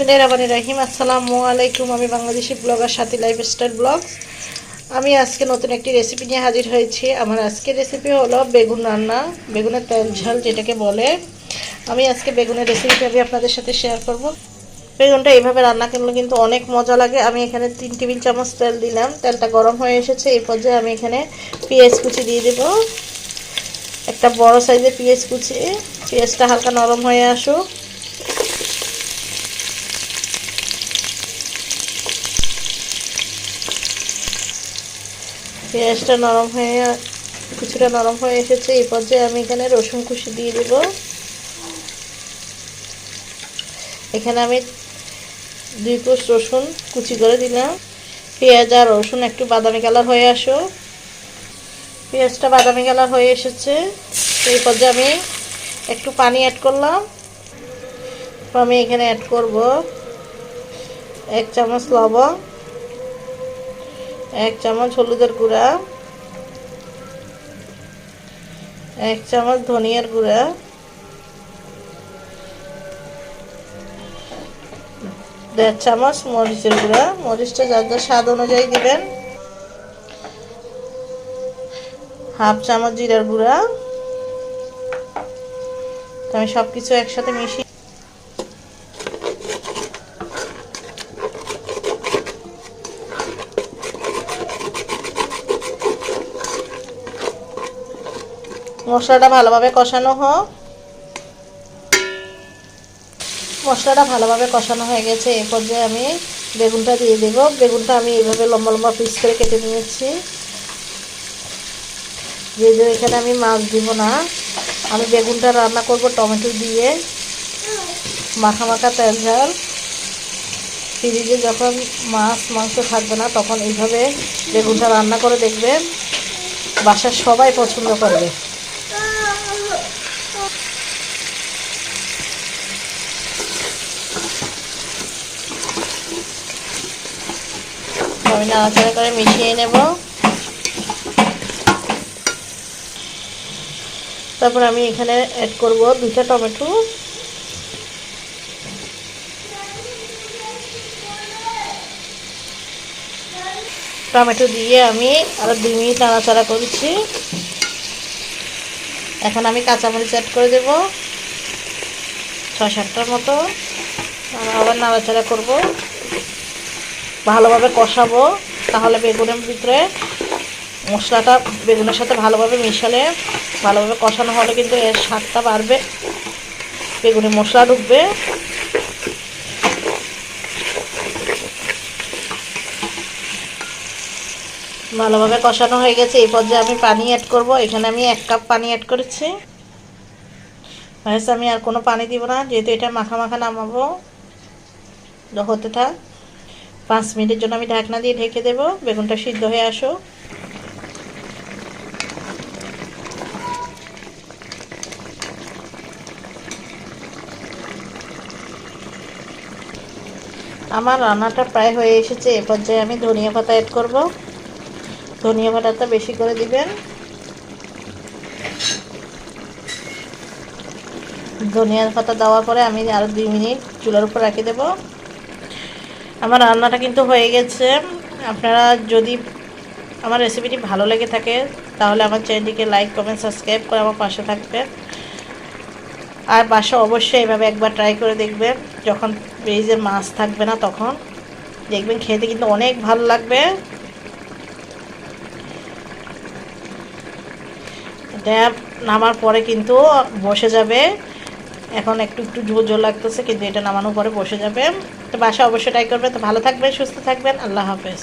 বিসমিল্লাহিররহমানিররহিম। আসসালামু আলাইকুম। আমি বাংলাদেশি ব্লগার সাথী লাইফস্টাইল ব্লগস। আমি আজকে নতুন একটি রেসিপি নিয়ে হাজির হয়েছি। আমার আজকের রেসিপি হলো বেগুন রান্না, বেগুনের তেল ঝাল যেটাকে বলে। আমি আজকে বেগুনের রেসিপিটা আমি আপনাদের সাথে শেয়ার করব। বেগুনটা এইভাবে রান্না করলে কিন্তু অনেক মজা লাগে। আমি এখানে 3 টেবিল চামচ তেল দিলাম। তেলটা গরম হয়ে এসেছে। এই পর্যায়ে আমি এখানে পেঁয়াজ কুচি দিয়ে দেব, একটা বড় সাইজের পেঁয়াজ কুচি। পেঁয়াজটা হালকা নরম হয়ে আসুক। পেঁয়াজটা কিছুটা নরম হয়ে এসেছে। এই পর্যায়ে আমি এখানে রসুন কুচি দিয়ে দেব। এখানে আমি 2 কোষ রসুন কুচি করে দিলাম। পেঁয়াজ আর রসুন একটু বাদামি কালার হয়ে আসো। পেঁয়াজটা বাদামি কালার হয়ে এসেছে। এই পর্যায়ে আমি একটু পানি অ্যাড করলাম। আমি এখানে অ্যাড করব 1 চামচ লবণ, 1 চামচ হলুদের গুঁড়া, 1 চামচ ধনিয়ার গুঁড়া, 1.5 চামচ মরিচের গুঁড়া। মরিচটা যার যার স্বাদ অনুযায়ী দিবেন। 1/2 চামচ জিরার গুঁড়া। আমি সব কিছু একসাথে মিশিয়ে মশলাটা ভালোভাবে কষানো হোক। মশলাটা ভালোভাবে কষানো হয়ে গেছে। এই পর্যায়ে আমি বেগুনটা দিয়ে দেব। বেগুনটা আমি এইভাবে লম্বা লম্বা পিস করে কেটে নিয়েছি। যেহেতু এখানে আমি মাছ দিব না, আমি বেগুনটা রান্না করব টমেটো দিয়ে, মাখা মাখা তেল ঝাল। ফ্রিজে যখন মাছ মাংস থাকবে না তখন এইভাবে বেগুনটা রান্না করে দেখবেন, বাসার সবাই পছন্দ করবে। আমি নাড়াচাড়া করে মিশিয়ে নেব। তারপর আমি এখানে অ্যাড করব 2টা টমেটো। টমেটো দিয়ে আমি আরো 2 মিনিট নাড়াচাড়া করছি। এখন আমি কাঁচামরিচ অ্যাড করে দেব 6-7টার মতো। আবার নাড়াচাড়া করব, ভালোভাবে কষাবো। তাহলে বেগুনের ভিতরে মশলাটা বেগুনের সাথে ভালোভাবে মিশালে, ভালোভাবে কষানো হলে কিন্তু এর স্বাদটা বাড়বে, বেগুনে মশলা ঢুকবে। ভালোভাবে কষানো হয়ে গেছে। এই পর্যায়ে আমি পানি অ্যাড করব। এখানে আমি 1 কাপ পানি অ্যাড করেছি। আমি আর কোনো পানি দিব না, যেহেতু এটা মাখা মাখা নামাবো। হতে থাক। 5 মিনিটের জন্য আমি ঢাকনা দিয়ে ঢেকে দেব। বেগুনটা সিদ্ধ হয়ে আসো। আমার রান্নাটা প্রায় হয়ে এসেছে। এ পর্যায়ে আমি ধনিয়া পাতা অ্যাড করব। ধনিয়া পাতাটা বেশি করে দিবেন। ধনিয়া পাতা দেওয়ার পরে আমি আরও 2 মিনিট চুলার উপর রেখে দেব। আমার রান্নাটা কিন্তু হয়ে গেছে। আপনারা যদি আমার রেসিপিটি ভালো লেগে থাকে তাহলে আমার চ্যানেলটিকে লাইক, কমেন্ট, সাবস্ক্রাইব করে আমার পাশে থাকবেন। আর বাসা অবশ্যই এভাবে একবার ট্রাই করে দেখবেন। যখন ফ্রিজে মাছ থাকবে না তখন দেখবেন খেতে কিন্তু অনেক ভালো লাগবে। এটা নামার পরে কিন্তু বসে যাবে। এখন একটু একটু ঝোল ঝোল লাগতেছে, কিন্তু এটা নামানোর পরে বসে যাবে। তো বাসা অবশ্যই ট্রাই করবেন। তো ভালো থাকবেন, সুস্থ থাকবেন। আল্লাহ হাফেজ।